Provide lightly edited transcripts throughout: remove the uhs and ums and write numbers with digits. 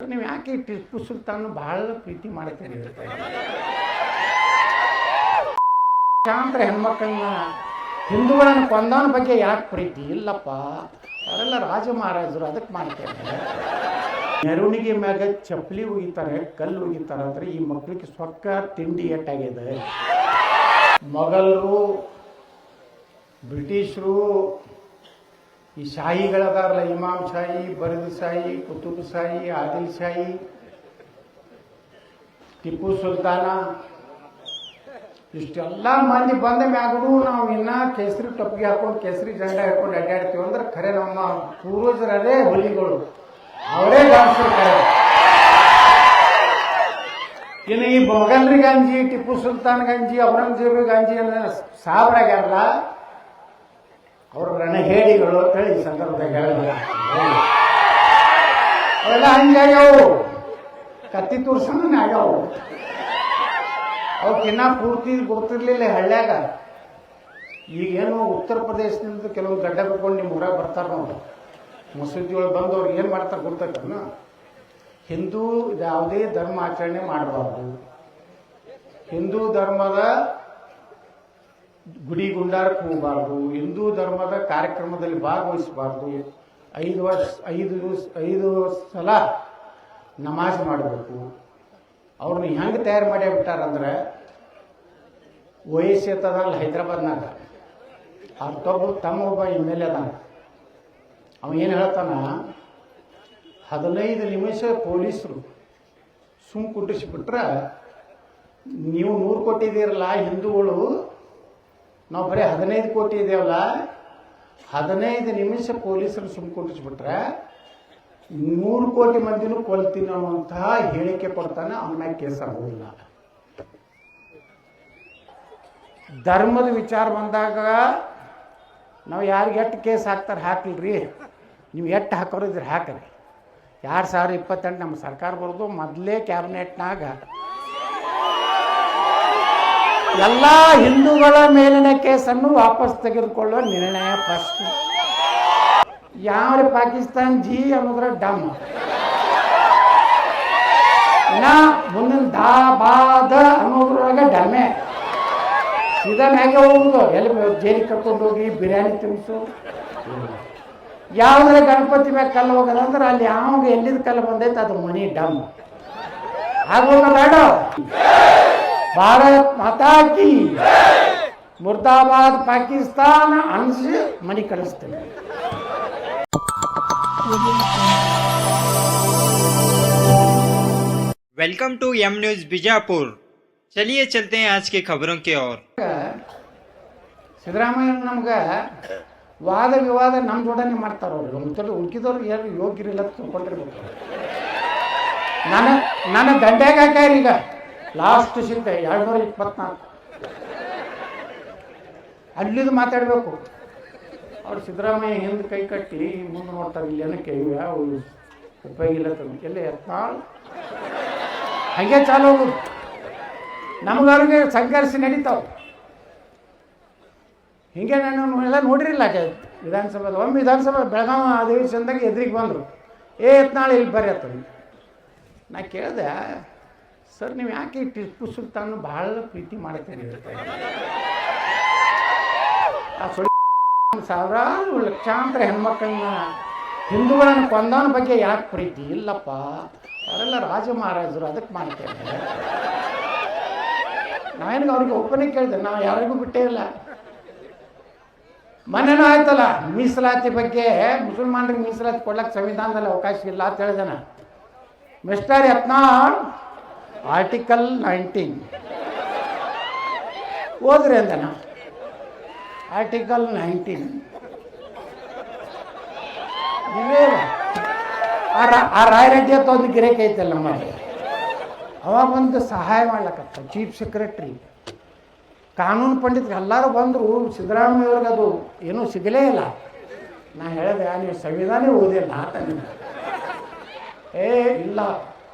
ನೀವು ಯಾಕೆ ಟಿಪ್ಪು ಸುಲ್ತಾನ್ ಬಹಳ ಪ್ರೀತಿ ಮಾಡ್ತೀರಿ? ಶಾಂತರ ಹೆಣ್ಮಕ್ಕಳನ್ನ ಹಿಂದೂಗಳನ್ನು ಕೊಂದವನ ಬಗ್ಗೆ ಯಾಕೆ ಪ್ರೀತಿ? ಇಲ್ಲಪ್ಪ, ಅವರೆಲ್ಲ ರಾಜ ಮಹಾರಾಜರು, ಅದಕ್ಕೆ ಮಾಡ್ತಾರೆ. ಮೆರವಣಿಗೆ ಮ್ಯಾಗ ಚಪ್ಪಲಿ ಒಗಿತಾರೆ, ಕಲ್ಲು ಒಗಿತಾರೆ ಅಂದ್ರೆ ಈ ಮಕ್ಕಳಿಗೆ ಸೊಕ್ಕ ತಿಂಡಿ ಎಟ್ಟಾಗಿದೆ. ಮೊಘಲರು, ಬ್ರಿಟಿಷರು, ಈ ಶಾಹಿಗಳದಾರಲ್ಲ, ಇಮಾಮ್ ಶಾಹಿ, ಬರೀದ್ ಶಾಹಿ, ಕುತುಬ್ ಶಾಹಿ, ಆದಿಲ್ ಶಾಹಿ, ಟಿಪ್ಪು ಸುಲ್ತಾನ, ಇಷ್ಟೆಲ್ಲ ಮಂದಿ ಬಂದ ಮ್ಯಾಗೂ ನಾವು ಇನ್ನ ಕೇಸರಿ ಟೊಪ್ಪಿಗೆ ಹಾಕೊಂಡು ಕೇಸರಿ ಜೆಂಡ ಹಾಕೊಂಡು ಅಡ್ಡಾಡ್ತೀವಿ ಅಂದ್ರೆ ಖರೆ ನಮ್ಮ ಪೂರ್ವಜರೇ ಹುಲಿಗಳು, ಅವರೇ ಗಾಂಸರು ಖರೆ. ಇನ್ನು ಈ ಮೊಘಲ್ರಿ ಗಂಜಿ, ಟಿಪ್ಪು ಸುಲ್ತಾನ್ ಗಂಜಿ, ಔರಂಗಜೇಬಿ ಗಂಜಿ ಸಾಬ್ರಾಗ್ಯಾರಲ್ಲ, ಅವರು ರಣಹೇಡಿಗಳು ಅಂತ ಹೇಳಿ ಈ ಸಂದರ್ಭದಾಗ ಹೇಳಿಲ್ಲ. ಅವೆಲ್ಲ ಹಂಗಾಗ್ಯಾವು, ಕತ್ತಿ ತೋರ್ಸಂಗ ಆಗ್ಯಾವು. ಅವಕ್ಕಿನ್ನ ಪೂರ್ತಿ ಗೊತ್ತಿರ್ಲಿಲ್ಲ ಹಳ್ಳ್ಯಾಗ. ಈಗೇನು ಉತ್ತರ ಪ್ರದೇಶದಿಂದ ಕೆಲವು ಗಡ್ಡ ಬಿಟ್ಕೊಂಡು ನಿಮ್ಮ ಊರಾಗ ಬರ್ತಾರೆ ನೋಡಿ, ಮಸೂದಿ ಒಳಗೆ ಬಂದು ಅವ್ರು ಏನು ಮಾಡ್ತಾರೆ ಗೊತ್ತೈತನ? ಹಿಂದೂ ಯಾವುದೇ ಧರ್ಮ ಆಚರಣೆ ಮಾಡಬಾರ್ದು, ಹಿಂದೂ ಧರ್ಮದ ಗುಡಿ ಗುಂಡಾರಕ್ಕೆ ಹೋಗಬಾರ್ದು, ಹಿಂದೂ ಧರ್ಮದ ಕಾರ್ಯಕ್ರಮದಲ್ಲಿ ಭಾಗವಹಿಸಬಾರ್ದು, 5 ಸಲ ನಮಾಜ್ ಮಾಡಬೇಕು. ಅವ್ರನ್ನ ಹೆಂಗೆ ತಯಾರು ಮಾಡೇ ಬಿಟ್ಟಾರಂದ್ರೆ, OIC ಅಂತದಲ್ಲ ಹೈದ್ರಾಬಾದ್ನಾಗ, ತಮ್ಮ ಒಬ್ಬ MLA ಅದಾನ. ಅವ ಏನು ಹೇಳ್ತಾನ, 15 ನಿಮಿಷ ಪೊಲೀಸರು ಕುಟ್ಟಿಸ್ಬಿಟ್ರೆ ನೀವು 100 ಕೋಟಿ ಇದೀರಲ್ಲ ಹಿಂದೂಗಳು, ನಾವು ಬರೀ 15 ಕೋಟಿ ಇದೆಯಲ್ಲ, 15 ನಿಮಿಷ ಪೊಲೀಸರು ಕುಟ್ಟಿಸ್ಬಿಟ್ರೆ 100 ಕೋಟಿ ಮಂದಿನೂ ಕೊಲ್ತೀನಿ ಅನ್ನುವಂತಹ ಹೇಳಿಕೆ ಕೊಡ್ತಾನೆ. ಅವನ ಕೇಸ್ ಆಗೋದಿಲ್ಲ. ಧರ್ಮದ ವಿಚಾರ ಬಂದಾಗ ನಾವು ಯಾರಿಗೆ ಎಷ್ಟು ಕೇಸ್ ಹಾಕ್ತಾರೆ ಹಾಕ್ಲಿರಿ, ನೀವು ಎಷ್ಟು ಹಾಕೋರು ಇದ್ರೆ ಹಾಕ್ರಿ. 2028 ನಮ್ಮ ಸರ್ಕಾರ ಬರೋದು ಮೊದಲೇ ಕ್ಯಾಬಿನೆಟ್ನಾಗ ಎಲ್ಲ ಹಿಂದೂಗಳ ಮೇಲಿನ ಕೇಸನ್ನು ವಾಪಸ್ ತೆಗೆದುಕೊಳ್ಳುವ ನಿರ್ಣಯ ಫಸ್ಟ್. ಯಾವ ಪಾಕಿಸ್ತಾನ್ ಜಿ ಅನ್ನೋದ್ರ ಡಮ್, ಇನ್ನ ಮುಂದಿನ ದಾಬಾದ ಅನ್ನೋದ್ರೊಳಗೆ ಡಮ್ಮೆ ಸೀದಾ ಮ್ಯಾಗೆ ಹೋಗುದು. ಎಲ್ಲಿ ಜೈಲಿಗೆ ಕರ್ಕೊಂಡು ಹೋಗಿ ಬಿರಿಯಾನಿ ತಿನ್ನಿಸು. ಯಾವುದ್ರ ಗಣಪತಿ ಮ್ಯಾಗ ಕಲ್ಲು ಹೋಗೋದಂದ್ರೆ ಅಲ್ಲಿ ಯಾವಾಗ ಎಲ್ಲಿದ ಕಲ್ಲು ಬಂದೈತೆ ಅದು ಮನಿ ಡಮ್ ಆಗೋದ ಬೇಡ. ಭಾರತ್ ಮಾತಾ ಕಿ ಮುರ್ದಾಬಾದ್ ಪಾಕಿಸ್ತಾನ ಅನ್ಸಿ ಮನಿ ಕಳಿಸ್ತೇನೆ. Welcome to M news Bijapur. चलिए चलते हैं आज की खबरों की ओर। ಸಿದ್ದರಾಮಯ್ಯ ನಮ್ಗೆ ವಾದ ವಿವಾದ ನಮ್ಮ ಜೋಡನೆ ಮಾಡ್ತಾರ. ಅವ್ರು ಉಳ್ಕಿದವ್ರು ಯಾರು ಯೋಗ್ಯರಿಲ್ಲ ತಿಳ್ಕೊಂಡಿರ್ಬೇಕು. ನನ್ನ ದಂಡ್ಯಾಗ ಹಾಕ್ಯಾರ. ಈಗ ಲಾಸ್ಟ್ ಸಿಕ್ಕ 224 ಅಲ್ಲಿದು ಮಾತಾಡಬೇಕು. ಅವ್ರು ಸಿದ್ದರಾಮಯ್ಯ ಹಿಂದೆ ಕೈ ಕಟ್ಟಿ ಮುಂದೆ ನೋಡ್ತಾರೆ, ಇಲ್ಲಿ ಏನಕ್ಕೆ ಯಾವ ಉಪಯೋಗ ಇಲ್ಲ ಎಲ್ಲಿ ಎತ್ನಾಳ್ ಹಾಗೆ ಚಾಲು ಹೋಗುದು. ನಮಗವ್ರಿಗೆ ಸಂಘರ್ಷ ನಡೀತಾವೆ. ಹಿಂಗೆ ನಾನು ಎಲ್ಲ ನೋಡಿರಿಲ್ಲ ವಿಧಾನಸಭೆದ. ಒಮ್ಮೆ ವಿಧಾನಸಭೆ ಬೆಳಗಾವಿ ಅಧಿವೇಶನದಾಗ ಎದುರಿಗೆ ಬಂದರು, ಎತ್ನಾಳು ಇಲ್ಲಿ ಬರ್ರಿ ಆತ. ನಾ ಕೇಳಿದೆ, ಸರ್ ನೀವು ಯಾಕೆ ಟಿಪ್ಪು ಸುಲ್ತಾನ್ ಭಾಳ ಪ್ರೀತಿ ಮಾಡ್ತೀರಿ? ಆ ಸಾವಿರಾರು ಲಕ್ಷಾಂತರ ಹೆಣ್ಮಕ್ಕಳನ್ನ ಹಿಂದೂಗಳನ್ನು ಕೊಂದವನ ಬಗ್ಗೆ ಯಾಕೆ ಪ್ರೀತಿ? ಇಲ್ಲಪ್ಪ, ಅವರೆಲ್ಲ ರಾಜ ಮಹಾರಾಜರು, ಅದಕ್ಕೆ ಮಾಡ್ತಾರೆ. ನಾವೇನಿಗೆ ಅವ್ರಿಗೆ ಒಪ್ಪನೆ ಕೇಳಿದೆ, ನಾವು ಯಾರಿಗೂ ಬಿಟ್ಟೇ ಇಲ್ಲ. ಮನೇನೂ ಆಯ್ತಲ್ಲ ಮೀಸಲಾತಿ ಬಗ್ಗೆ, ಮುಸಲ್ಮಾನರಿಗೆ ಮೀಸಲಾತಿ ಕೊಡ್ಲಿಕ್ಕೆ ಸಂವಿಧಾನದಲ್ಲಿ ಅವಕಾಶ ಇಲ್ಲ ಅಂತ ಹೇಳಿದಾನ. ಮಿಸ್ಟರ್ ಯತ್ನಾಳ್, ಆರ್ಟಿಕಲ್ 19 ಓದ್ರಿ ಅಂದನ. ಆರ್ಟಿಕಲ್ 19 ಇವೇ ಆ ರಾಯರೆಡ್ಡಿ ಅಂತ ಒಂದು ಗಿರೇಕ್ ಐತಲ್ಲ ನಮ್ಮಲ್ಲಿ, ಅವಾಗ ಒಂದು ಸಹಾಯ ಮಾಡ್ಲಕತ್ತ ಚೀಫ್ ಸೆಕ್ರೆಟ್ರಿ, ಕಾನೂನು ಪಂಡಿತರು ಎಲ್ಲರೂ ಬಂದರು. ಸಿದ್ದರಾಮಯ್ಯವ್ರಿಗೆ ಅದು ಏನೂ ಸಿಗಲೇ ಇಲ್ಲ. ನಾ ಹೇಳಿದೆ, ನೀವು ಸಂವಿಧಾನ ಓದಿಲ್ಲ ಆತ. ಇಲ್ಲ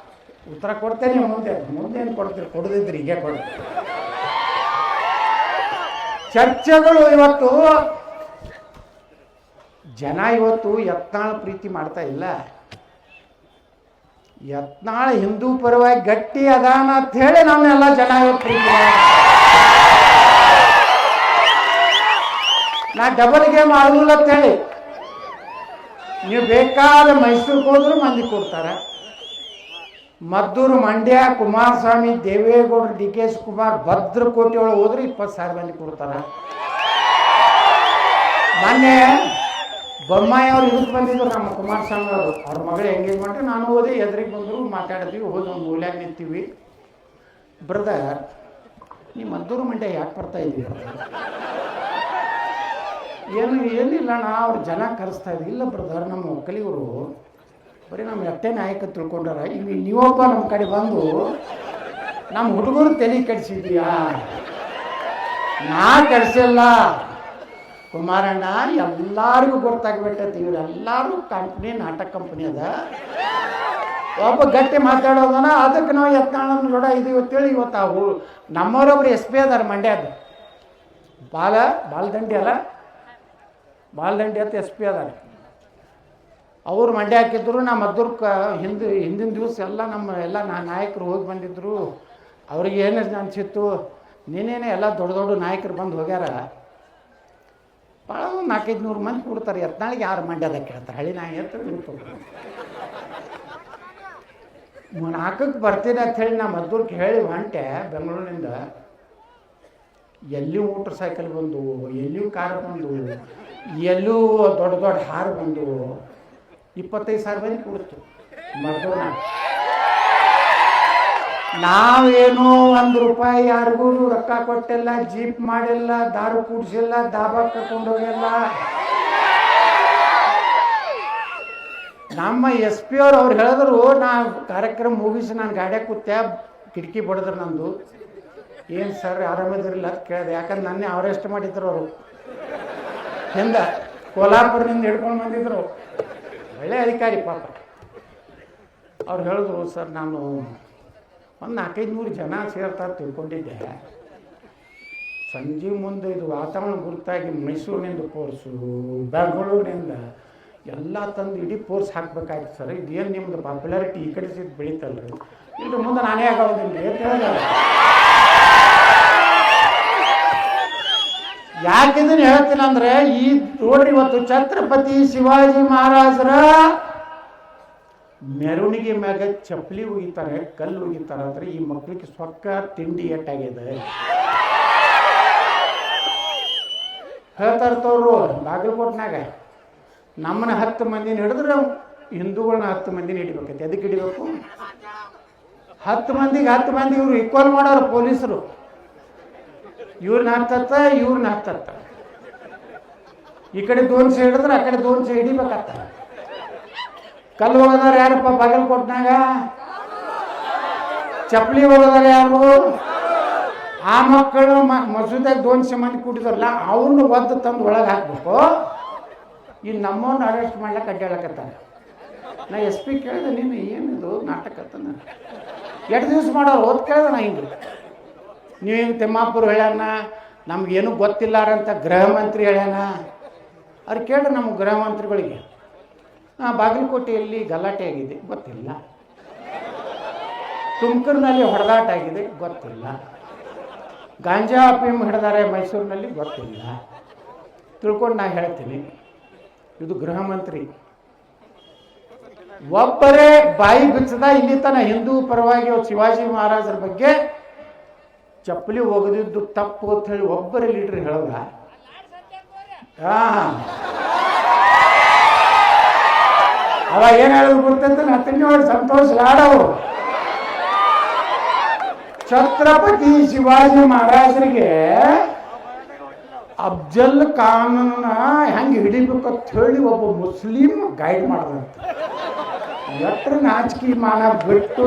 ಉತ್ತರ ಕೊಡ್ತೇನೆ ಮುಂದೇನು ಕೊಡ್ತೀರಿ, ಕೊಡದಿದ್ರಿ ಹೀಗೆ ಕೊಡ್ತೀರಿ. ಚರ್ಚೆಗಳು ಇವತ್ತು ಜನ ಇವತ್ತು ಯತ್ನಾಳ ಪ್ರೀತಿ ಮಾಡ್ತಾ ಇಲ್ಲ. ಯತ್ನಾಳ ಹಿಂದೂ ಪರವಾಗಿ ಗಟ್ಟಿ ಅದಾನ ಅಂತ ಹೇಳಿ ನಾವೆಲ್ಲ ಜನ ಇವತ್ತು ನಾ ಡಬಲ್ ಗೇಮ್ ಆಡುದಿಲ್ಲ ಅಂತ ಹೇಳಿ ನೀವು ಬೇಕಾದ ಮೈಸೂರಿಗೆ ಹೋದ್ರು ಮಂದಿ ಕೊಡ್ತಾರೆ. ಮದ್ದೂರು, ಮಂಡ್ಯ, ಕುಮಾರಸ್ವಾಮಿ, ದೇವೇಗೌಡರು, ಡಿ ಕೆ ಶಿವಕುಮಾರ್, ಭದ್ರಕೋಟೆ ಒಳಗೆ ಹೋದ್ರೆ 20,000 ಮಂದಿ ಕೊಡ್ತಾರೆ. ಮೊನ್ನೆ ಬೊಮ್ಮಾಯಿ ಅವ್ರು ಇದಕ್ಕೆ ಬಂದಿದ್ರು, ನಮ್ಮ ಕುಮಾರಸ್ವಾಮಿ ಅವರು, ಅವ್ರ ಮಗಳು ಎಂಗೇಜ್ಮೆಂಟ್. ನಾನು ಹೋದೆ, ಎದುರಿಗೆ ಬಂದರು, ಮಾತಾಡಿದ್ವಿ, ಹೋಗಿ ಒಂದು ಮೂಲ್ಯಾಗ ನಿಂತೀವಿ. ಬ್ರದರ್, ನೀವು ಮದ್ದೂರು ಮಂಡ್ಯ ಯಾಕೆ ಬರ್ತಾ ಇದ್ದೀವಿ? ಏನಿಲ್ಲ, ನಾ ಅವ್ರ ಜನ ಕರೆಸ್ತಾ ಇದ್ವಿ. ಇಲ್ಲ ಬ್ರದರ್, ನಮ್ಮ ಒಕ್ಕಲಿಗರು ಬರೀ ನಮ್ಮ ಎಷ್ಟೇ ನಾಯಕ ತಿಳ್ಕೊಂಡಾರ, ಈಗ ನೀವೊಬ್ಬ ನಮ್ಮ ಕಡೆ ಬಂದು ನಮ್ಮ ಹುಡುಗರು ತಲೆ ಕೆಡಿಸಿದ್ಯಾ? ನಾ ಕೆಡಿಸಿಲ್ಲ ಕುಮಾರಣ್ಣ, ಎಲ್ಲರಿಗೂ ಗೊತ್ತಾಗ್ಬಿಟ್ಟೈತಿ, ಇವರೆಲ್ಲರೂ ಕಂಪ್ನಿ, ನಾಟಕ ಕಂಪ್ನಿ ಅದ. ಒಬ್ಬ ಗಟ್ಟಿ ಮಾತಾಡೋದನ, ಅದಕ್ಕೆ ನಾವು ಯತ್ನಾಳನ ನೋಡ ಇದು ಇವತ್ತೇಳಿ ಇವತ್ತು ನಮ್ಮವರೊಬ್ರು ಎಸ್ ಪಿ ಅದಾರ ಮಂಡ್ಯದ, ಬಾಲದಂಡಿ ಅಲ್ಲ, ಬಾಲದಂಡಿ ಅಂತ ಎಸ್ ಪಿ ಅದಾರ. ಅವ್ರು ಮಂಡ್ಯ ಹಾಕಿದ್ರು. ನಾ ಮದ್ದೂರ್ಕ ಹಿಂದಿನ ದಿವಸ ಎಲ್ಲ ಎಲ್ಲ ನಾಯಕರು ಹೋಗಿ ಬಂದಿದ್ರು. ಅವ್ರಿಗೆ ಏನು ಅನಿಸಿತ್ತು, ನೀನೇನೆ ಎಲ್ಲ ದೊಡ್ಡ ದೊಡ್ಡ ನಾಯಕರು ಬಂದು ಹೋಗ್ಯಾರ, ಭಾಳ 400-500 ಮಂದಿ ಕೊಡ್ತಾರೆ. ಯತ್ನಾಳಿಗೆ ಯಾರು ಮಂಡ್ಯದಾಗ ಕೇಳ್ತಾರೆ? ಹಳ್ಳಿ ನಾಯಿ ಅಂತ ನಾಲ್ಕಕ್ಕೆ ಬರ್ತೀನಿ ಅಂತ ಹೇಳಿ ನಾ ಮದ್ದೂರ್ಗೆ ಹೇಳಿ ಹೊಂಟೆ. ಬೆಂಗಳೂರಿನಿಂದ ಎಲ್ಲಿಯೂ ಮೋಟ್ರ್ ಸೈಕಲ್ ಬಂದು, ಎಲ್ಲಿಯೂ ಕಾರ್ ಬಂದು, ಎಲ್ಲೂ ದೊಡ್ಡ ದೊಡ್ಡ ಹಾರು ಬಂದು 25,000 ಮಂದಿ ಕೊಡ್ತು ಮದ್ದೂರ್ನ. ನಾವೇನು ₹1 ಯಾರಿಗೂ ರೊಕ್ಕ ಕೊಟ್ಟಿಲ್ಲ, ಜೀಪ್ ಮಾಡಿಲ್ಲ, ದಾರು ಕೂಡಿಸಿಲ್ಲ, ದಾಬಾ ಕರ್ಕೊಂಡು ಹೋಗಿಲ್ಲ. ನಮ್ಮ ಎಸ್ ಪಿ ಅವ್ರು ಹೇಳಿದ್ರು, ನಾ ಕಾರ್ಯಕ್ರಮ ಮುಗಿಸಿ ನಾನು ಗಾಡಿಯಾಗ ಕೂತೆ, ಕಿಟಕಿ ಬಡಿದ್ರು ನಂದು. ಏನು ಸರ್ ಆರಾಮದಿರಲಿಲ್ಲ ಅಂತ ಕೇಳಿದೆ, ಯಾಕಂದ್ರೆ ನನ್ನೇ ಅರೆಸ್ಟ್ ಮಾಡಿದ್ರು ಅವರು. ಹಿಂದೆ ಕೋಲ್ಹಾಪುರದಿಂದ ಹಿಡ್ಕೊಂಡು ಬಂದಿದ್ರು, ಒಳ್ಳೆ ಅಧಿಕಾರಿ ಪಾಪ. ಅವ್ರು ಹೇಳಿದ್ರು, ಸರ್ ನಾನು ಒಂದು 400-500 ಜನ ಸೇರ್ತಾರೆ ತಿಳ್ಕೊಂಡಿದ್ದೆ. ಸಂಜೆ ಮುಂದೆ ಇದು ವಾತಾವರಣ ಗುರುತಾಗಿ ಮೈಸೂರಿನಿಂದ ಫೋರ್ಸು, ಬೆಂಗಳೂರಿನಿಂದ ಎಲ್ಲ ತಂದು ಇಡೀ ಫೋರ್ಸ್ ಹಾಕ್ಬೇಕಾಯ್ತು ಸರ್. ಇದೇನು ನಿಮ್ಮದು ಪಾಪ್ಯುಲಾರಿಟಿ ಈ ಕಡೆ ಸಿದ್ದು ಬೆಳೀತಲ್ರಿ, ಇಲ್ಲರಿ ಮುಂದೆ ನಾನೇ ಆಗೋದಿಲ್ಲ ಅಂತ ಹೇಳಿದ. ಯಾಕಿದನ್ನು ಹೇಳ್ತೀನಿ ಅಂದರೆ, ಈ ನೋಡ್ರಿ ಇವತ್ತು ಛತ್ರಪತಿ ಶಿವಾಜಿ ಮಹಾರಾಜರ ಮೆರವಣಿಗೆ ಮ್ಯಾಗ ಚಪ್ಪಲಿ ಒಗಿತಾರೆ, ಕಲ್ಲು ಒಗಿತಾರೆ ಅಂದ್ರೆ ಈ ಮಕ್ಕಳಿಗೆ ಸೊಕ್ಕ ತಿಂಡಿ ಎಟ್ಟಾಗಿದೆ ಹೇಳ್ತಾರ್ತವ್ರು. ಬಾಗಲಕೋಟ್ನಾಗ ನಮ್ಮನ್ನ 10 ಮಂದಿನ ಹಿಡಿದ್ರೆ ನಾವು ಹಿಂದೂಗಳನ್ನ 10 ಮಂದಿನ ಹಿಡಿಬೇಕೈತಿ. ಅದಕ್ಕೆ ಹಿಡಿಬೇಕು 10 ಮಂದಿಗೆ 10 ಮಂದಿ ಇವರು ಈಕ್ವಲ್ ಮಾಡೋರು ಪೊಲೀಸರು. ಇವ್ರನ್ನ ಹತ್ತತ್ತ, ಇವ್ರನ್ನ ಹತ್ತತ್ತ, ಈ ಕಡೆ 200 ಹಿಡಿದ್ರೆ ಆ ಕಡೆ 200 ಹಿಡಿಬೇಕತ್ತ. ಕಲ್ಲು ಹೋಗೋದಾರ ಯಾರಪ್ಪ ಬಾಗಲಕೋಟ್ನಾಗ? ಚಪ್ಪಲಿ ಹೋಗೋದಾರ ಯಾರು? ಆ ಮಕ್ಕಳು ಮಸೂದಾಗ 200 ಮಂದಿ ಕೂಡಿದಾರಲ್ಲ, ಅವ್ರನ್ನ ಒದ್ದು ತಂದು ಒಳಗೆ ಹಾಕ್ಬೇಕು. ಇನ್ನು ನಮ್ಮವ್ರನ್ನ ಅರೆಸ್ಟ್ ಮಾಡ್ಲಿಕ್ಕೆ ಅಡ್ಡಾಡಕತ್ತಾರ. ನಾ ಎಸ್ ಪಿ ಕೇಳಿದೆ, ನೀನು ಏನಿದು ನಾಟಕ ಅಂತಂದ. 2 ದಿವಸ ಮಾಡೋರು ಓದ್ ಕೇಳಿದೆ ನಾ. ಹಿಂಗೆ ನೀವು ಹಿಂಗೆ ತಿಮ್ಮಾಪುರ ಹೇಳ್ಯಾನ, ನಮಗೇನು ಗೊತ್ತಿಲ್ಲಾರಂತ ಗೃಹ ಮಂತ್ರಿ ಹೇಳ್ಯಾನ. ಅವ್ರು ಕೇಳ್ರಿ ನಮ್ಮ ಗೃಹ ಮಂತ್ರಿಗಳಿಗೆ, ಬಾಗಲಕೋಟೆಯಲ್ಲಿ ಗಲಾಟೆ ಆಗಿದೆ ಗೊತ್ತಿಲ್ಲ, ತುಮಕೂರಿನಲ್ಲಿ ಹೊಡೆದಾಟ ಆಗಿದೆ ಗೊತ್ತಿಲ್ಲ, ಗಾಂಜಾ ಅಫೀಮ್ ಹಿಡಿದಾರೆ ಮೈಸೂರಿನಲ್ಲಿ ಗೊತ್ತಿಲ್ಲ. ತಿಳ್ಕೊಂಡು ನಾ ಹೇಳ್ತೀನಿ, ಇದು ಗೃಹ ಮಂತ್ರಿ ಒಬ್ಬರೇ ಬಾಯಿ ಬಿಚ್ಚದ ಇಲ್ಲಿ ತನ ಹಿಂದೂ ಪರವಾಗಿ ಶಿವಾಜಿ ಮಹಾರಾಜರ ಬಗ್ಗೆ ಚಪ್ಪಲಿ ಒಗೆದಿದ್ದು ತಪ್ಪು ಅಂತ ಹೇಳಿ ಒಬ್ಬರೇ ಲೀಡರ್ ಹೇಳೋದ. ಅವ ಏನ್ ಹೇಳೋದು ಗೊತ್ತಂತ ನಾ ತಿನ್ನೋಡು ಸಂತೋಷ್ ಲಾಡವರು ಛತ್ರಪತಿ ಶಿವಾಜಿ ಮಹಾರಾಜರಿಗೆ ಅಫ್ಜಲ್ ಖಾನನ್ನ ಹೆಂಗೆ ಹಿಡಿಬೇಕಂತ ಹೇಳಿ ಒಬ್ಬ ಮುಸ್ಲಿಂ ಗೈಡ್ ಮಾಡಿದಂತೆ. ಎಟ್ರ ನಾಚಿಕೆ ಮಾನ ಬಿಟ್ಟು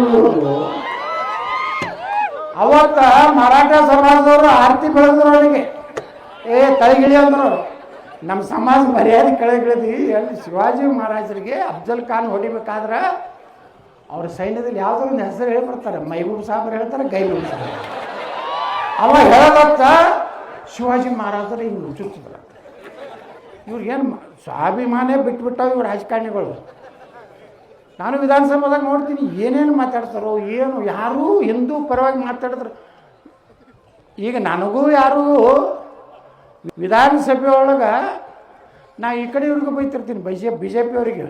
ಅವತ್ತ ಮರಾಠ ಸಮಾಜದವರು ಆರತಿ ಬೆಳೆದ್ರು ಅವರಿಗೆ, ತಲೆಗಿಳಿ ಅಂದ್ರು. ನಮ್ಮ ಸಮಾಜ ಮರ್ಯಾದೆ ಕೆಳಗಿಳಿದಿ. ಎಲ್ಲಿ ಶಿವಾಜಿ ಮಹಾರಾಜರಿಗೆ ಅಫ್ಜಲ್ ಖಾನ್ ಹೊಡಿಬೇಕಾದ್ರೆ ಅವ್ರ ಸೈನ್ಯದಲ್ಲಿ ಯಾವುದೋ ಒಂದು ಹೆಸರು ಹೇಳ್ಬಿಡ್ತಾರೆ. ಮೈಬೂಬ್ ಸಾಬ್ರು ಹೇಳ್ತಾರೆ, ಗೈಬೂಬ್ ಸಾಬ್ರು. ಅವ ಹೇಳೋದತ್ತ ಶಿವಾಜಿ ಮಹಾರಾಜರು ಹಿಂಗೆ ಚುಚ್ಚಿದ್ರ. ಇವ್ರಿಗೇನು ಸ್ವಾಭಿಮಾನೇ ಬಿಟ್ಬಿಟ್ಟಾವ ಇವ್ರು ರಾಜಕಾರಣಿಗಳು. ನಾನು ವಿಧಾನಸಭಾದಾಗ ನೋಡ್ತೀನಿ ಏನೇನು ಮಾತಾಡ್ತಾರೋ ಏನು ಯಾರೂ ಹಿಂದೂ ಪರವಾಗಿ ಮಾತಾಡಿದ್ರು. ಈಗ ನನಗೂ ಯಾರೂ ವಿಧಾನಸಭೆ ಒಳಗೆ ನಾ ಈ ಕಡೆಯವ್ರಿಗೂ ಬೈತಿರ್ತೀನಿ ಬಿ ಜೆ ಪಿಯವ್ರಿಗೆ,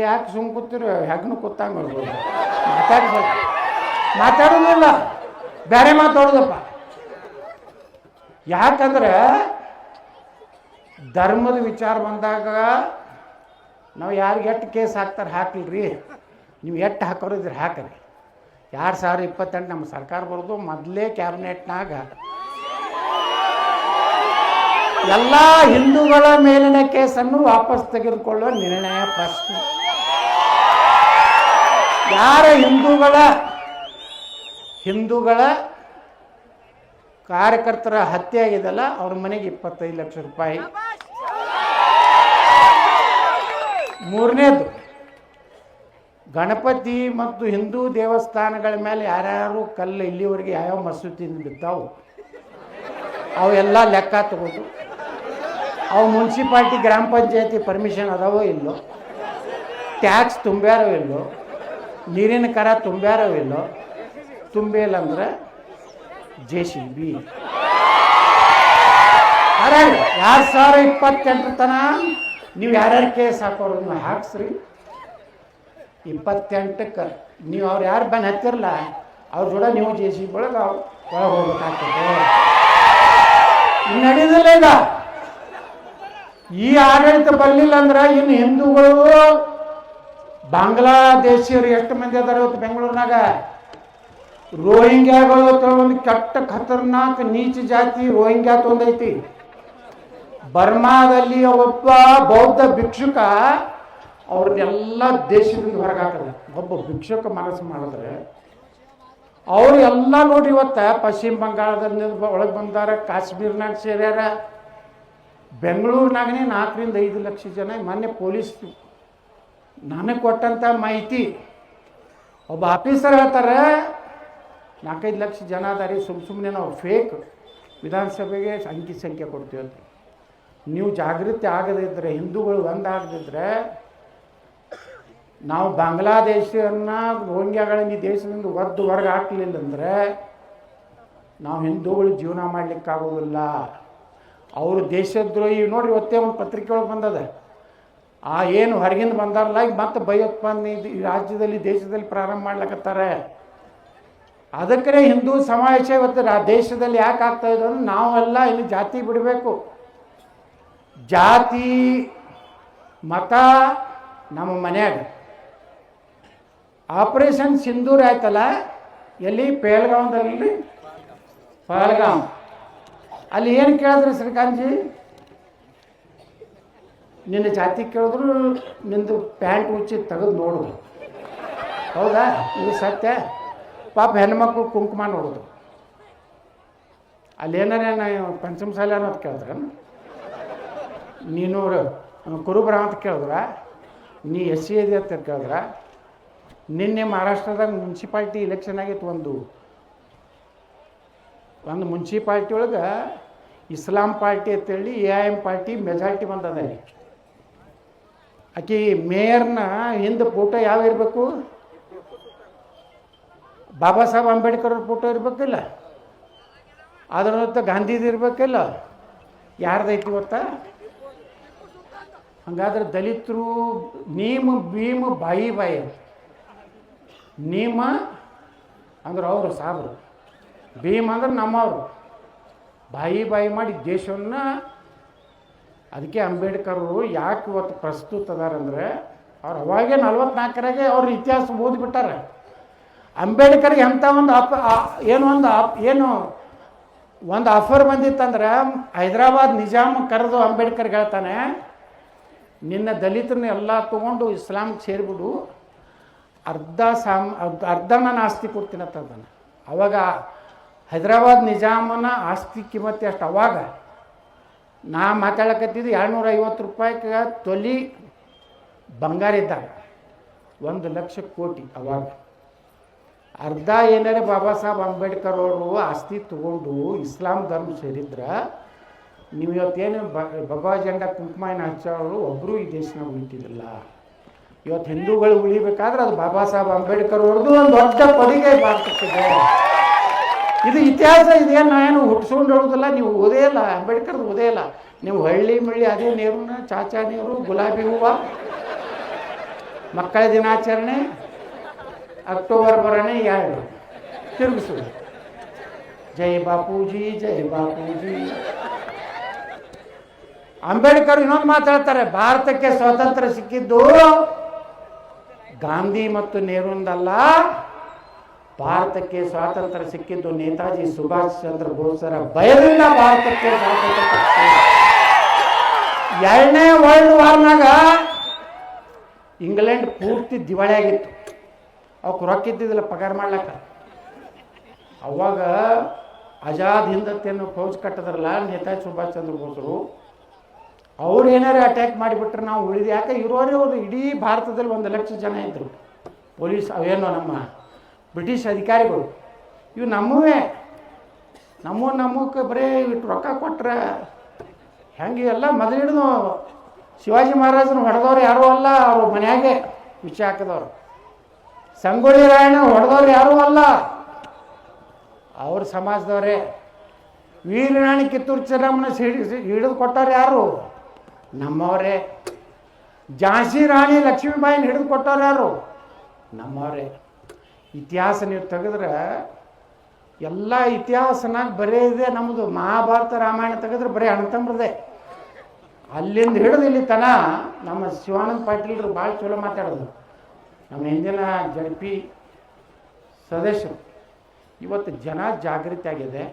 ಯಾಕೆ ಸುಮ್ಮ ಕೂತಿರೋ ಹೆಗ್ನು ಕೂತಂಗೆ ನೋಡ್ಬೋದು ಮಾತಾಡೋದಿಲ್ಲ, ಬೇರೆ ಮಾತಾಡೋದಪ್ಪ. ಯಾಕಂದ್ರೆ ಧರ್ಮದ ವಿಚಾರ ಬಂದಾಗ ನಾವು ಯಾರಿಗೆ ಎಷ್ಟು ಕೇಸ್ ಹಾಕ್ತಾರೆ ಹಾಕ್ಲಿರಿ, ನೀವು ಎಷ್ಟು ಹಾಕೋರು ಇದ್ರೆ ಹಾಕ್ರಿ. 2028 ನಮ್ಮ ಸರ್ಕಾರ ಬರೋದು ಮೊದಲೇ ಕ್ಯಾಬಿನೆಟ್ನಾಗ ಎಲ್ಲ ಹಿಂದೂಗಳ ಮೇಲಿನ ಕೇಸನ್ನು ವಾಪಸ್ ತೆಗೆದುಕೊಳ್ಳುವ ನಿರ್ಣಯ ಪ್ರಶ್ನೆ. ಯಾರ ಹಿಂದೂಗಳ ಕಾರ್ಯಕರ್ತರ ಹತ್ಯೆ ಆಗಿದೆಲ್ಲ ಅವ್ರ ಮನೆಗೆ 25 ಲಕ್ಷ ರೂಪಾಯಿ. ಮೂರನೇದು, ಗಣಪತಿ ಮತ್ತು ಹಿಂದೂ ದೇವಸ್ಥಾನಗಳ ಮೇಲೆ ಯಾರ್ಯಾರು ಕಲ್ಲು ಇಲ್ಲಿವರೆಗೆ ಯಾವ್ಯಾವ ಮಸೂತಿಯಿಂದ ಬಿದ್ದಾವು ಅವೆಲ್ಲ ಲೆಕ್ಕ ತಗೋದು. ಅವು ಮುನ್ಸಿಪಾಲ್ಟಿ ಗ್ರಾಮ ಪಂಚಾಯತಿ ಪರ್ಮಿಷನ್ ಅದಾವೋ ಇಲ್ಲೋ, ಟ್ಯಾಕ್ಸ್ ತುಂಬ್ಯಾರೋ ಇಲ್ಲೋ, ನೀರಿನ ಕರ ತುಂಬ್ಯಾರೋ ಇಲ್ಲೋ, ತುಂಬಿಲ್ಲ ಅಂದ್ರೆ JCB. 2028 ತನ ನೀವು ಯಾರ್ಯಾರು ಕೇಸ್ ಹಾಕೋರನ್ನ ಹಾಕ್ಸ್ರಿ. 28ಕ್ಕೆ ನೀವು ಅವ್ರು ಯಾರು ಬಂದು ಹತ್ತಿರಲ್ಲ ಅವ್ರ ಜೋಡ ನೀವು JCB ಒಳಗೆ ಹೋಗ್ಬೇಕಾಗ್ತದೆ. ನಡೆಯೋದಿಲ್ಲ ಈಗ. ಈ ಆಡಳಿತ ಬರಲಿಲ್ಲ ಅಂದ್ರೆ ಇನ್ನು ಹಿಂದೂಗಳು ಬಾಂಗ್ಲಾದೇಶಿಯರು ಎಷ್ಟು ಮಂದಿ ಅದಾರ ಇವತ್ತು ಬೆಂಗಳೂರಿನಾಗ. ರೋಹಿಂಗ್ಯಾಗಳು ಒಂದು ಕೆಟ್ಟ ಖತರ್ನಾಕ್ ನೀಚ ಜಾತಿ ರೋಹಿಂಗ್ಯಾ ತೊಂದೈತಿ. ಬರ್ಮಾದಲ್ಲಿ ಒಬ್ಬ ಬೌದ್ಧ ಭಿಕ್ಷುಕ ಅವ್ರನ್ನೆಲ್ಲ ದೇಶದಿಂದ ಹೊರಗೆ ಹಾಕಿದೆ. ಒಬ್ಬ ಭಿಕ್ಷುಕ ಮನಸ್ಸು ಮಾಡಿದ್ರೆ ಅವರು ಎಲ್ಲ ನೋಡ್ರಿ ಇವತ್ತ ಪಶ್ಚಿಮ ಬಂಗಾಳದಲ್ಲಿ ಒಳಗೆ ಬಂದಾರ, ಕಾಶ್ಮೀರ್ನಾಗ ಸೇರ್ಯಾರ, ಬೆಂಗಳೂರಿನಾಗನೇ 4 ರಿಂದ 5 ಲಕ್ಷ ಜನ. ಮೊನ್ನೆ ಪೊಲೀಸ್ ನನಗೆ ಕೊಟ್ಟಂಥ ಮಾಹಿತಿ, ಒಬ್ಬ ಆಫೀಸರ್ ಹೇಳ್ತಾರೆ 4-5 ಲಕ್ಷ ಜನ ಅದಾರಿ, ಸುಮ್ಮನೆ ನಾವು ಫೇಕ್ ವಿಧಾನಸಭೆಗೆ ಸಂಖ್ಯೆ ಕೊಡ್ತೀವಿ ಅಂತ. ನೀವು ಜಾಗೃತಿ ಆಗದಿದ್ದರೆ, ಹಿಂದೂಗಳು ಒಂದಾಗದಿದ್ದರೆ, ನಾವು ಬಾಂಗ್ಲಾದೇಶನ ರೋಹಿಂಗ್ಯಾಗಳನ್ನ ಈ ದೇಶದಿಂದ ಒದ್ದು ಹೊರಗೆ ಹಾಕಲಿಲ್ಲ ಅಂದರೆ ನಾವು ಹಿಂದೂಗಳು ಜೀವನ ಮಾಡಲಿಕ್ಕಾಗೋದಿಲ್ಲ. ಅವರು ದೇಶದ್ರೋಹಿ ನೋಡ್ರಿ. ಇವತ್ತೇ ಒಂದು ಪತ್ರಿಕೆ ಒಳಗೆ ಬಂದದ, ಏನು ಹೊರಗಿಂದ ಬಂದಾರಲ್ಲ ಈಗ ಮತ್ತೆ ಭಯೋತ್ಪಾದನೆ ಈ ರಾಜ್ಯದಲ್ಲಿ ದೇಶದಲ್ಲಿ ಪ್ರಾರಂಭ ಮಾಡ್ಲಕತ್ತಾರೆ. ಅದಕ್ಕೆ ಹಿಂದೂ ಸಮಾವೇಶ ಇವತ್ತು ದೇಶದಲ್ಲಿ ಯಾಕೆ ಆಗ್ತಾ ಇದೆ ಅಂದ್ರೆ ನಾವೆಲ್ಲ ಇಲ್ಲಿ ಜಾತಿ ಬಿಡಬೇಕು. ಜಾತಿ ಮತ ನಮ್ಮ ಮನ್ಯಾಗ ಆಪರೇಷನ್ ಸಿಂಧೂರ್ ಆಯ್ತಲ್ಲ, ಎಲ್ಲಿ ಪಹಲ್ಗಾಂವ್ದಲ್ಲಿ, ಪಹಲ್ಗಾಂವ್ ಅಲ್ಲಿ ಏನು ಕೇಳಿದ್ರಿ ಶ್ರೀಕಾಂತ್ಜಿ? ನಿನ್ನ ಜಾತಿ ಕೇಳಿದ್ರು ನಿಂದು ಪ್ಯಾಂಟ್ ಉಚ್ಚಿ ತೆಗೆದು ನೋಡೋದು. ಹೌದಾ? ಇದು ಸತ್ಯ. ಪಾಪ ಹೆಣ್ಮಕ್ಳು ಕುಂಕುಮ ನೋಡೋದು. ಅಲ್ಲೇನಾರೇ ಪಂಚಮಸಾಲಿ ಅನ್ನೋದು ಕೇಳಿದ್ರ, ನೀನು ಕುರುಬ್ರ ಅಂತ ಕೇಳಿದ್ರ, ನೀ SC ಇದೆ ಅಂತ ಕೇಳಿದ್ರ. ನಿನ್ನೆ ಮಹಾರಾಷ್ಟ್ರದಾಗ ಮುನ್ಸಿಪಾಲ್ಟಿ ಇಲೆಕ್ಷನ್ ಆಗಿತ್ತು. ಒಂದು ಮುನ್ಸಿಪಾಲ್ಟಿ ಒಳಗೆ ಇಸ್ಲಾಂ ಪಾರ್ಟಿ ಅಂತೇಳಿ AIM ಪಾರ್ಟಿ ಮೆಜಾರಿಟಿ ಬಂದದ. ಆಕೆ ಮೇಯರ್ನ ಹಿಂದೆ ಫೋಟೋ ಯಾವ ಇರಬೇಕು? ಬಾಬಾ ಸಾಹೇಬ್ ಅಂಬೇಡ್ಕರ್ ಅವ್ರ ಫೋಟೋ ಇರಬೇಕಿಲ್ಲ, ಅದರ ಜೊತೆ ಗಾಂಧೀದು ಇರಬೇಕಿಲ್ಲ. ಯಾರ್ದೈತಿ ಗೊತ್ತಾ? ಹಂಗಾದ್ರೆ ದಲಿತರು ನೀಮ ಭೀಮ ಬಾಯಿ ನೀಮ ಅಂದ್ರೆ ಅವರು ಸಾಬ್ರು, ಭೀಮ್ ಅಂದ್ರೆ ನಮ್ಮವರು. ಬಾಯಿ ಮಾಡಿ ದೇಶವನ್ನು. ಅದಕ್ಕೆ ಅಂಬೇಡ್ಕರು ಯಾಕೆ ಇವತ್ತು ಪ್ರಸ್ತುತ ಅದಾರಂದ್ರೆ ಅವ್ರು ಅವಾಗೇ 44ರಾಗೆ ಅವ್ರ ಇತಿಹಾಸ ಓದಿಬಿಟ್ಟಾರೆ. ಅಂಬೇಡ್ಕರ್ಗೆ ಎಂಥ ಒಂದು ಆಫರ್ ಬಂದಿತ್ತಂದ್ರೆ ಹೈದರಾಬಾದ್ ನಿಜಾಮ್ ಕರೆದು ಅಂಬೇಡ್ಕರ್ಗೆ ಹೇಳ್ತಾನೆ, ನಿನ್ನ ದಲಿತರನ್ನ ಎಲ್ಲ ತೊಗೊಂಡು ಇಸ್ಲಾಂಗೆ ಸೇರಿಬಿಡು, ಅರ್ಧ ನಾನು ಆಸ್ತಿ ಕೊಡ್ತೀನಿ ಅಂತ ಅದನ್ನು. ಅವಾಗ ಹೈದರಾಬಾದ್ ನಿಜಾಮನ ಆಸ್ತಿ ಕಿಮ್ಮತ್ತೆ ಅಷ್ಟು. ಅವಾಗ ನಾ ಮಾತಾಡಕತ್ತಿದ್ದು 250 ರೂಪಾಯಿಗೆ ತೊಲಿ ಬಂಗಾರ ಇದ್ದಾಗ 1 ಲಕ್ಷ ಕೋಟಿ. ಅವಾಗ ಅರ್ಧ ಏನಾರೆ ಬಾಬಾ ಸಾಹೇಬ್ ಅಂಬೇಡ್ಕರ್ ಅವರು ಆಸ್ತಿ ತಗೊಂಡು ಇಸ್ಲಾಂ ಧರ್ಮ ಸೇರಿದ್ರೆ ನೀವು ಇವತ್ತೇನು ಭಗವಾ ಜೆಂಡ ಕುಂಕುಮ ಹಚ್ಚೋರು ಒಬ್ಬರು ಈ ದೇಶನಾಗ ಉಳಿತಿದ್ದಿಲ್ಲ. ಇವತ್ತು ಹಿಂದೂಗಳು ಉಳಿಬೇಕಾದ್ರೆ ಅದು ಬಾಬಾ ಸಾಹೇಬ್ ಅಂಬೇಡ್ಕರ್ ಅವ್ರದ್ದು ಒಂದು ದೊಡ್ಡ ಕೊಡುಗೆ ಭಾರತಕ್ಕಿದೆ. ಇದು ಇತಿಹಾಸ. ಇದೇನು ನಾನು ಹುಟ್ಸ್ಕೊಂಡು ಹೇಳೋದಿಲ್ಲ, ನೀವು ಓದೇ ಇಲ್ಲ, ಅಂಬೇಡ್ಕರ್ದು ಓದೇ ಇಲ್ಲ. ನೀವು ಹಳ್ಳಿ ಮಳ್ಳಿ ಅದೇ ನೀರನ್ನ ಚಾಚಾ ನೀರು, ಗುಲಾಬಿ ಹೂವು, ಮಕ್ಕಳ ದಿನಾಚರಣೆ, ಅಕ್ಟೋಬರ್ ಬರೋಣೆ 2 ತಿರುಗಿಸೋದು. ಜೈ ಬಾಪೂಜಿ, ಜೈ ಬಾಪೂಜಿ. ಅಂಬೇಡ್ಕರ್ ಇನ್ನೊಂದು ಮಾತಾಡ್ತಾರೆ, ಭಾರತಕ್ಕೆ ಸ್ವಾತಂತ್ರ್ಯ ಸಿಕ್ಕಿದ್ದು ಗಾಂಧಿ ಮತ್ತು ನೆಹರೂಂದಲ್ಲ, ಭಾರತಕ್ಕೆ ಸ್ವಾತಂತ್ರ್ಯ ಸಿಕ್ಕಿದ್ದು ನೇತಾಜಿ ಸುಭಾಷ್ ಚಂದ್ರ ಬೋಸರ ಭಯದಿಂದ ಭಾರತಕ್ಕೆ ಸ್ವಾತಂತ್ರ್ಯ ಸಿಕ್ಕಿತು. 2ನೇ ವರ್ಲ್ಡ್ ವಾರ್ನಾಗ ಇಂಗ್ಲೆಂಡ್ ಪೂರ್ತಿ ದಿವಾಳಿಯಾಗಿತ್ತು. ಅವಕ್ಕೆ ರೊಕ್ಕ ಇದ್ದಿದ್ದಿಲ್ಲ ಪಗಾರ ಮಾಡ್ಲಕ್ಕ. ಅವಾಗ ಆಜಾದ್ ಹಿಂದತ್ತೇನು ಫೌಜ್ ಕಟ್ಟದ್ರಲ್ಲ ನೇತಾಜಿ ಸುಭಾಷ್ ಚಂದ್ರ ಬೋಸರು, ಅವ್ರು ಏನಾರು ಅಟ್ಯಾಕ್ ಮಾಡಿಬಿಟ್ರೆ ನಾವು ಉಳಿದು, ಯಾಕೆ ಇರೋರೇ ಅವರು ಇಡೀ ಭಾರತದಲ್ಲಿ 1 ಲಕ್ಷ ಜನ ಇದ್ದರು ಪೊಲೀಸ್. ಅವೇನೋ ನಮ್ಮ ಬ್ರಿಟಿಷ್ ಅಧಿಕಾರಿಗಳು, ಇವು ನಮ್ಮವೇ. ನಮ್ಮಕ್ಕೆ ಬರೀ ಇಟ್ಟು ರೊಕ್ಕ ಕೊಟ್ರೆ ಹೆಂಗೆ ಎಲ್ಲ ಮೊದಲು ಹಿಡಿದು ಶಿವಾಜಿ ಮಹಾರಾಜನ ಹೊಡೆದವ್ರು ಯಾರೂ ಅಲ್ಲ, ಅವರು ಮನೆಯಾಗೆ ವಿಷ ಹಾಕಿದವರು. ಸಂಗೊಳ್ಳಿ ರಾಯಣ್ಣ ಹೊಡೆದವ್ರು ಯಾರೂ ಅಲ್ಲ, ಅವ್ರ ಸಮಾಜದವರೇ. ವೀರರಾಣಿ ಕಿತ್ತೂರು ಚೆನ್ನಮ್ಮನ ಹಿಡಿದು ಕೊಟ್ಟವ್ರು ಯಾರು? ನಮ್ಮವರೇ. ಝಾನ್ಸಿ ರಾಣಿ ಲಕ್ಷ್ಮೀಬಾಯಿನ ಹಿಡಿದು ಕೊಟ್ಟವ್ರು ಯಾರು? ನಮ್ಮವರೇ. ಇತಿಹಾಸ ನೀವು ತೆಗೆದ್ರೆ ಎಲ್ಲ ಇತಿಹಾಸನಾಗ ಬರೇ ಇದೆ ನಮ್ಮದು. ಮಹಾಭಾರತ ರಾಮಾಯಣ ತೆಗೆದ್ರೆ ಬರೀ ಅಣ್ಣತಮ್ಮರದೇ. ಅಲ್ಲಿಂದ ಹಿಡಿದು ಇಲ್ಲಿ ತನ ನಮ್ಮ ಶಿವಾನಂದ ಪಾಟೀಲ್ರು ಭಾಳ ಚಲೋ ಮಾತಾಡೋದು. ನಮ್ಮ ಹಿಂದಿನ JP ಸದಸ್ಯರು. ಇವತ್ತು ಜನ ಜಾಗೃತಿ ಆಗಿದೆ,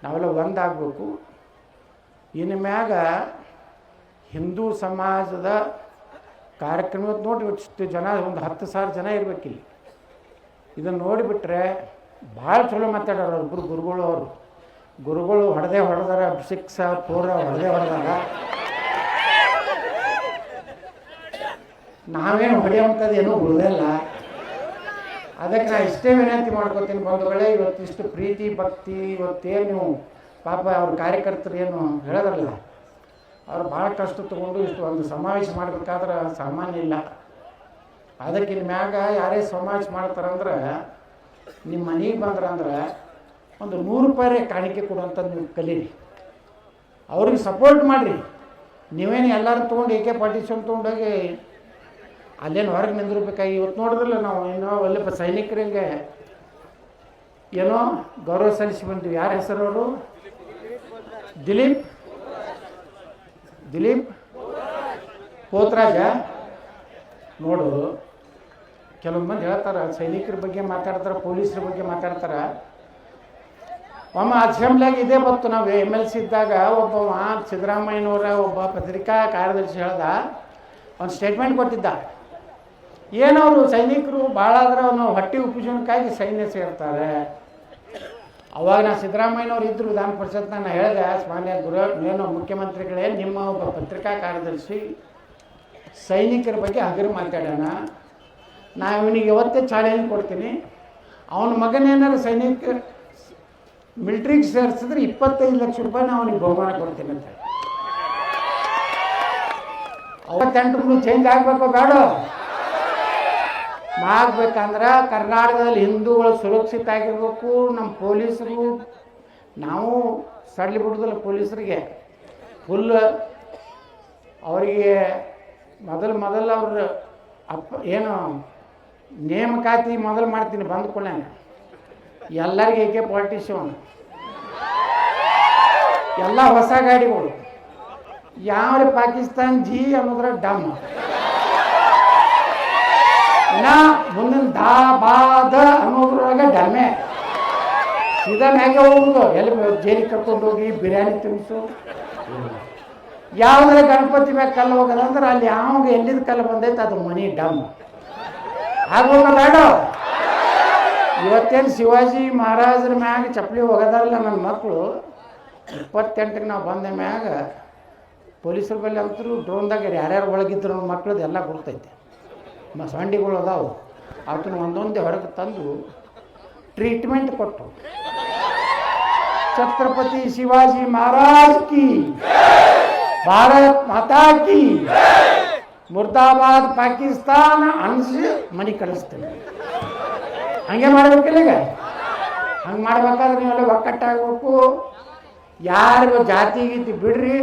ನಾವೆಲ್ಲ ಒಂದಾಗಬೇಕು. ಇನ್ನು ಮ್ಯಾಗ ಹಿಂದೂ ಸಮಾಜದ ಕಾರ್ಯಕ್ರಮ ಇವತ್ತು ನೋಡಿ, ಇಷ್ಟು ಜನ ಒಂದು 10,000 ಜನ ಇರಬೇಕಿಲ್ಲಿ. ಇದನ್ನು ನೋಡಿಬಿಟ್ರೆ ಭಾಳ ಚಲೋ ಮಾತಾಡೋರು ಒಬ್ಬರು ಗುರುಗಳು. ಅವರು ಗುರುಗಳು ಹೊಡೆದಾರ 6 4 ಹೊಡೆದಾರ. ನಾವೇನು ಹೊಡೆಯುವಂಥದ್ದು ಏನೂ ಉಳಿದಿಲ್ಲ. ಅದಕ್ಕೆ ನಾನು ಇಷ್ಟೇ ವಿನಂತಿ ಮಾಡ್ಕೊತೀನಿ ಬಂಧುಗಳೇ, ಇವತ್ತಿಷ್ಟು ಪ್ರೀತಿ ಭಕ್ತಿ, ಇವತ್ತೇನು ನೀವು ಪಾಪ ಅವ್ರ ಕಾರ್ಯಕರ್ತರು ಏನು ಹೇಳಿದ್ರಲ್ಲ, ಅವ್ರು ಭಾಳ ಕಷ್ಟ ತೊಗೊಂಡು ಇಷ್ಟು ಒಂದು ಸಮಾವೇಶ ಮಾಡಬೇಕಾದ್ರೆ ಸಾಮಾನ್ಯ ಇಲ್ಲ. ಅದಕ್ಕೆ ಇಲ್ಲಿ ಮ್ಯಾಗ ಯಾರೇ ಸಮಾವೇಶ ಮಾಡ್ತಾರಂದ್ರೆ ನಿಮ್ಮ ಮನೆಗೆ ಬಂದ್ರಂದ್ರೆ ಒಂದು 100 ರೂಪಾಯಿ ಕಾಣಿಕೆ ಕೊಡುವಂಥದ್ದು ನೀವು ಕಲೀರಿ, ಅವ್ರಿಗೆ ಸಪೋರ್ಟ್ ಮಾಡಿರಿ. ನೀವೇನು ಎಲ್ಲರೂ ತೊಗೊಂಡು AK-47 ತೊಗೊಂಡೋಗಿ ಅಲ್ಲೇನು ಹೊರಗೆ ನಿಂದಿರ್ಬೇಕಾಗಿ. ಇವತ್ತು ನೋಡಿದ್ರಲ್ಲ ನಾವು ಏನೋ ಒಳ್ಳೆ ಸೈನಿಕರಿಗೆ ಏನೋ ಗೌರವ ಸಲ್ಲಿಸಿ ಬಂದ್ವಿ. ಯಾರ ಹೆಸರವರು? ದಿಲೀಪ್ ಪೋತ್ರಾಜ. ನೋಡು, ಕೆಲವೊಂದು ಮಂದಿ ಹೇಳ್ತಾರೆ, ಸೈನಿಕರ ಬಗ್ಗೆ ಮಾತಾಡ್ತಾರೆ, ಪೊಲೀಸರ ಬಗ್ಗೆ ಮಾತಾಡ್ತಾರೆ. ಒಮ್ಮ ಅಸೆಂಬ್ಲಿಯಾಗ ಇದೇ ಬಂತು. ನಾವು MLC ಇದ್ದಾಗ ಒಬ್ಬ ಸಿದ್ದರಾಮಯ್ಯನವರ ಒಬ್ಬ ಪತ್ರಿಕಾ ಕಾರ್ಯದರ್ಶಿ ಹೇಳ್ದ, ಒಂದು ಸ್ಟೇಟ್ಮೆಂಟ್ ಕೊಟ್ಟಿದ್ದ. ಏನವರು ಸೈನಿಕರು ಭಾಳ ಆದ್ರೆ ಅವನು ಹೊಟ್ಟೆ ಉಪಜೀವನಕ್ಕಾಗಿ ಸೈನ್ಯ ಸೇರ್ತಾರೆ. ಅವಾಗ ನಾ ಸಿದ್ದರಾಮಯ್ಯನವ್ರು ಇದ್ದರು ವಿಧಾನ ಪರಿಷತ್ನ. ನಾನು ಹೇಳಿದೆ, ಮಾನ್ಯ ಏನು ಮುಖ್ಯಮಂತ್ರಿಗಳೇ, ನಿಮ್ಮ ಒಬ್ಬ ಪತ್ರಿಕಾ ಕಾರ್ಯದರ್ಶಿ ಸೈನಿಕರ ಬಗ್ಗೆ ಹಗರು ಮಾತಾಡೋಣ, ನಾ ಇವನಿಗೆ ಯಾವತ್ತೇ ಚಾಲೆಂಜ್ ಕೊಡ್ತೀನಿ, ಅವನ ಮಗನೇನಾರು ಮಿಲ್ಟ್ರಿಗೆ ಸೇರಿಸಿದ್ರೆ 25 ಲಕ್ಷ ರೂಪಾಯಿ ನಾವು ಅವನಿಗೆ ಬಹುಮಾನ ಕೊಡ್ತೀನಿ ಅಂತ. 58 ಚೇಂಜ್ ಆಗಬೇಕು ಬೇಡ? ಆಗಬೇಕಂದ್ರೆ ಕರ್ನಾಟಕದಲ್ಲಿ ಹಿಂದೂಗಳು ಸುರಕ್ಷಿತ ಆಗಿರ್ಬೇಕು. ನಮ್ಮ ಪೊಲೀಸರು, ನಾವು ಸಡ್ಲಿ ಬಿಡೋದಿಲ್ಲ ಪೊಲೀಸರಿಗೆ. ಫುಲ್ ಅವರಿಗೆ ಮೊದಲು ಅವ್ರ ಏನು ನೇಮಕಾತಿ ಮಾಡ್ತೀನಿ ಬಂದ್ಕೊಳ್ಳ. ಎಲ್ಲರಿಗೆ AK-47 ಎಲ್ಲ ಹೊಸ ಗಾಡಿಗಳು. ಯಾವ ಪಾಕಿಸ್ತಾನ್ ಜಿ ಅನ್ನೋದ್ರ ಡಮ್, ಇನ್ನ ಮುಂದಿನ ದಾಬಾದ ಅನ್ನೋದ್ರೊಳಗೆ ಡಮ್ಮೆ. ಸೀದಾ ಮ್ಯಾಗೆ ಹೋಗುದು, ಎಲ್ಲಿ ಜೈಲಿಗೆ ಕರ್ಕೊಂಡು ಹೋಗಿ ಬಿರಿಯಾನಿ ತಿನ್ನಿಸು. ಯಾವುದೇ ಗಣಪತಿ ಮ್ಯಾಗ ಕಲ್ಲು ಹೋಗೋದಂದ್ರೆ ಅಲ್ಲಿ ಯಾವಾಗ ಎಲ್ಲಿದ ಕಲ್ಲು ಬಂದೈತೆ ಅದು ಮನಿ ಡಮ್ ಆಗೋಗ ಬೇಡ. ಇವತ್ತೇನು ಶಿವಾಜಿ ಮಹಾರಾಜರ ಮ್ಯಾಗ ಚಪ್ಪಲಿ ಹೋಗೋದಾರಲ್ಲ ನನ್ನ ಮಕ್ಕಳು. 28ಕ್ಕೆ ನಾವು ಬಂದ ಮ್ಯಾಗ ಪೊಲೀಸರ ಬಳಿ ಅಂತರೂ ಡ್ರೋನ್ದಾಗ ಯಾರ್ಯಾರು ಒಳಗಿದ್ರು ನನ್ನ ಮಕ್ಕಳದ್ದು ಎಲ್ಲ ಗುರ್ತೈತೆ. ಸಂಡಿಗಳು ಅದಾವು, ಅವತ್ತನ್ನು ಒಂದೊಂದೇ ಹೊರಗೆ ತಂದು ಟ್ರೀಟ್ಮೆಂಟ್ ಕೊಟ್ಟು. ಛತ್ರಪತಿ ಶಿವಾಜಿ ಮಹಾರಾಜ್ ಕಿ, ಭಾರತ್ ಮಾತಾ ಕಿ. ಮುರ್ದಾಬಾದ್ ಪಾಕಿಸ್ತಾನ ಅನ್ಸಿ ಮನೆ ಕಳಿಸ್ತೀನಿ. ಹಂಗೆ ಮಾಡ್ಬೇಕಿಲ್ಲ ಈಗ. ಹಂಗೆ ಮಾಡ್ಬೇಕಾದ್ರೆ ನೀವೆಲ್ಲ ಒಕ್ಕಟ್ಟಾಗಬೇಕು. ಯಾರು ಜಾತಿ ಗೀತಿ ಬಿಡ್ರಿ.